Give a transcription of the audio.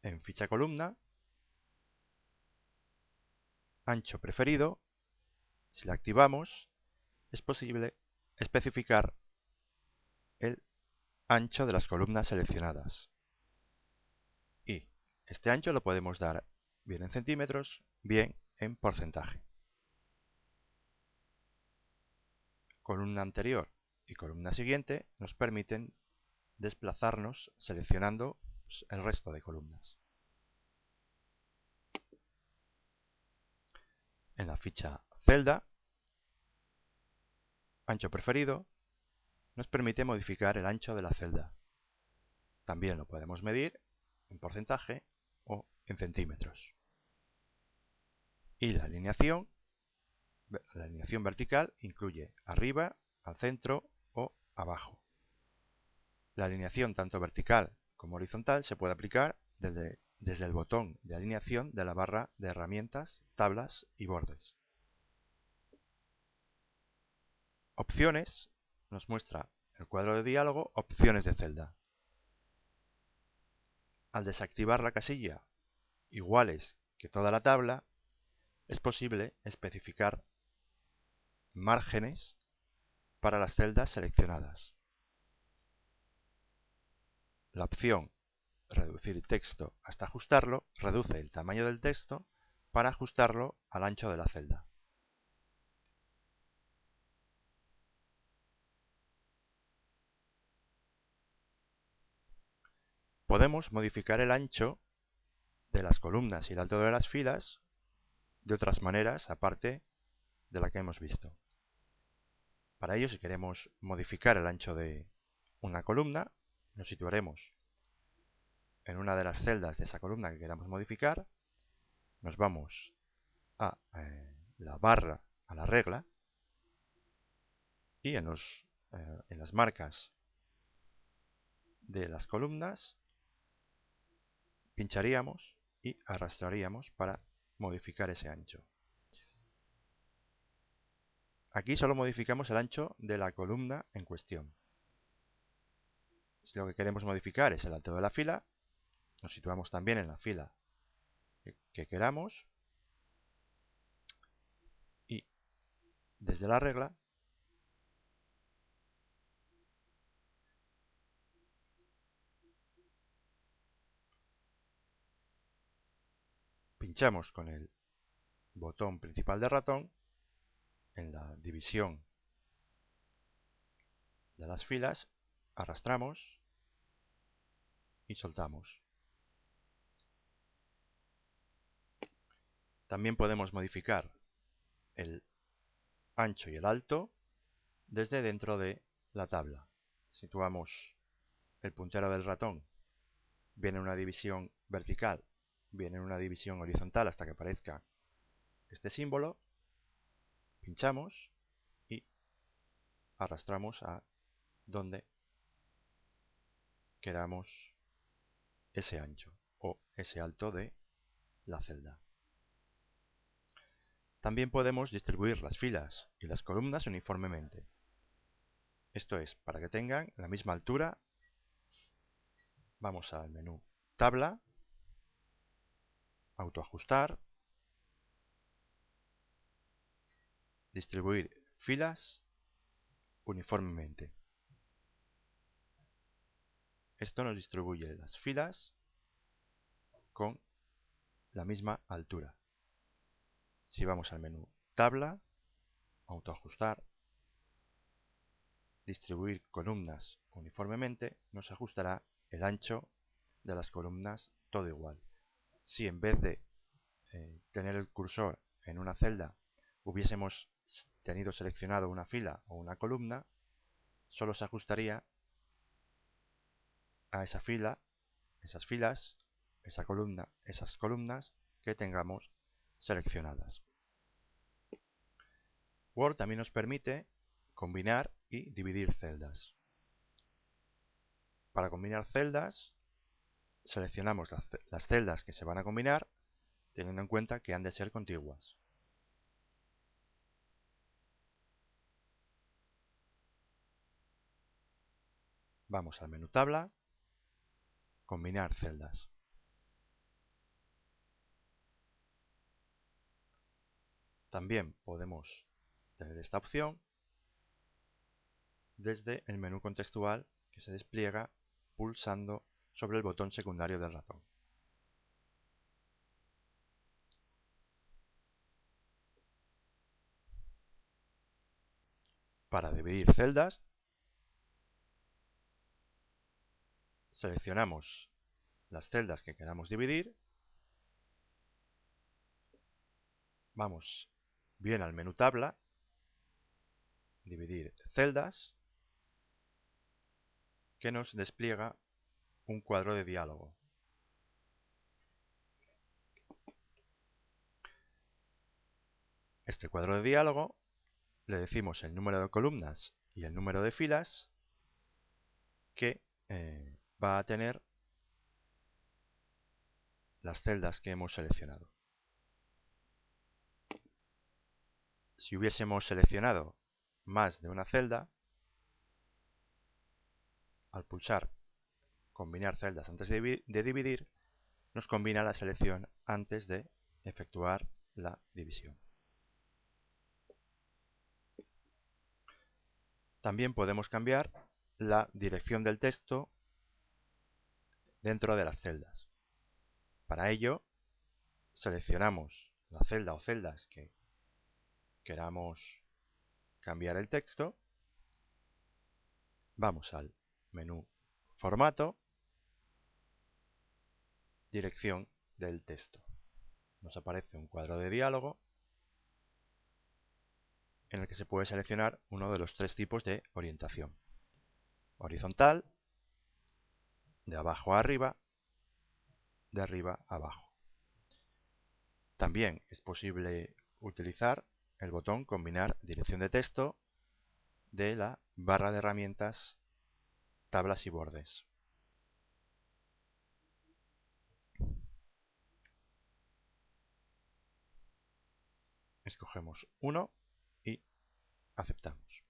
en ficha columna, ancho preferido. Si la activamos, es posible especificar el ancho de las columnas seleccionadas. Y este ancho lo podemos dar bien en centímetros, bien en porcentaje. Columna anterior y columna siguiente nos permiten desplazarnos seleccionando el resto de columnas. En la ficha celda, ancho preferido, nos permite modificar el ancho de la celda. También lo podemos medir en porcentaje o en centímetros. Y la alineación vertical incluye arriba, al centro o abajo. La alineación tanto vertical como horizontal se puede aplicar desde el botón de alineación de la barra de herramientas, tablas y bordes. Opciones nos muestra el cuadro de diálogo Opciones de celda. Al desactivar la casilla Iguales que toda la tabla, es posible especificar márgenes para las celdas seleccionadas. La opción Reducir texto hasta ajustarlo reduce el tamaño del texto para ajustarlo al ancho de la celda. Podemos modificar el ancho de las columnas y el alto de las filas de otras maneras aparte de la que hemos visto. Para ello, si queremos modificar el ancho de una columna, nos situaremos en una de las celdas de esa columna que queramos modificar, nos vamos a la barra, a la regla, y en las marcas de las columnas pincharíamos y arrastraríamos para modificar ese ancho. Aquí solo modificamos el ancho de la columna en cuestión. Si lo que queremos modificar es el alto de la fila, nos situamos también en la fila que queramos y desde la regla pinchamos con el botón principal del ratón en la división de las filas, arrastramos y soltamos. También podemos modificar el ancho y el alto desde dentro de la tabla. Situamos el puntero del ratón bien en una división vertical, bien en una división horizontal hasta que aparezca este símbolo, pinchamos y arrastramos a donde queramos ese ancho o ese alto de la celda. También podemos distribuir las filas y las columnas uniformemente. Esto es, para que tengan la misma altura, vamos al menú Tabla, Autoajustar, Distribuir filas uniformemente. Esto nos distribuye las filas con la misma altura. Si vamos al menú Tabla, Autoajustar, Distribuir columnas uniformemente, nos ajustará el ancho de las columnas todo igual. Si en vez de tener el cursor en una celda hubiésemos tenido seleccionado una fila o una columna, solo se ajustaría a esa fila, esas filas, esa columna, esas columnas que tengamos seleccionadas. Word también nos permite combinar y dividir celdas. Para combinar celdas, seleccionamos las celdas que se van a combinar, teniendo en cuenta que han de ser contiguas. Vamos al menú Tabla, Combinar celdas. También podemos tener esta opción desde el menú contextual que se despliega pulsando sobre el botón secundario del ratón. Para dividir celdas, seleccionamos las celdas que queramos dividir, vamos bien al menú tabla, dividir celdas, que nos despliega un cuadro de diálogo. Este cuadro de diálogo le decimos el número de columnas y el número de filas que va a tener las celdas que hemos seleccionado. Si hubiésemos seleccionado más de una celda, al pulsar combinar celdas antes de dividir, nos combina la selección antes de efectuar la división. También podemos cambiar la dirección del texto dentro de las celdas. Para ello, seleccionamos la celda o celdas que queramos cambiar el texto, vamos al menú Formato, Dirección del texto. Nos aparece un cuadro de diálogo en el que se puede seleccionar uno de los tres tipos de orientación: horizontal, de abajo a arriba, de arriba a abajo. También es posible utilizar el botón Combinar dirección de texto de la barra de herramientas Tablas y bordes. Escogemos uno y aceptamos.